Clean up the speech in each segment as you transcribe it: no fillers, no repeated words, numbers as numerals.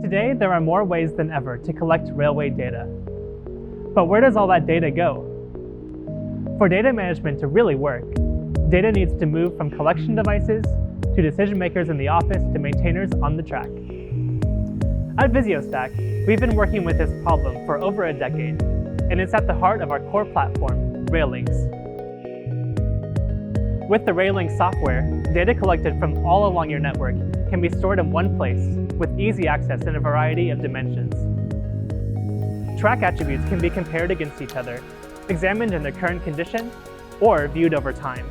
Today, there are more ways than ever to collect railway data. But where does all that data go? For data management to really work, data needs to move from collection devices to decision makers in the office to maintainers on the track. At VisioStack, we've been working with this problem for over a decade, and it's at the heart of our core platform, RailLinks. With the RailLinks software, data collected from all along your network can be stored in one place with easy access in a variety of dimensions. Track attributes can be compared against each other, examined in their current condition, or viewed over time.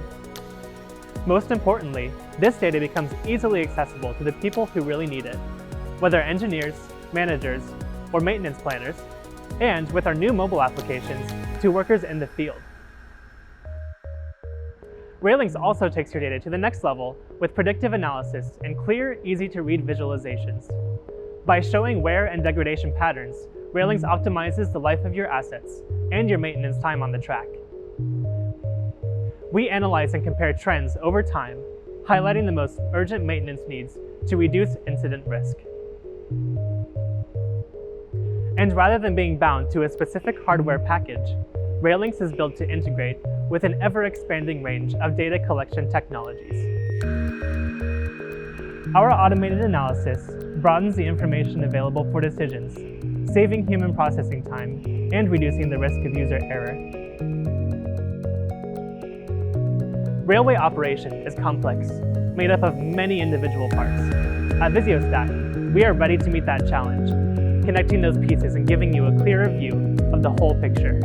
Most importantly, this data becomes easily accessible to the people who really need it, whether engineers, managers, or maintenance planners, and with our new mobile applications, to workers in the field. RailLinks also takes your data to the next level with predictive analysis and clear, easy-to-read visualizations. By showing wear and degradation patterns, RailLinks optimizes the life of your assets and your maintenance time on the track. We analyze and compare trends over time, highlighting the most urgent maintenance needs to reduce incident risk. And rather than being bound to a specific hardware package, RailLinks is built to integrate with an ever-expanding range of data collection technologies. Our automated analysis broadens the information available for decisions, saving human processing time and reducing the risk of user error. Railway operation is complex, made up of many individual parts. At VisioStack, we are ready to meet that challenge, connecting those pieces and giving you a clearer view of the whole picture.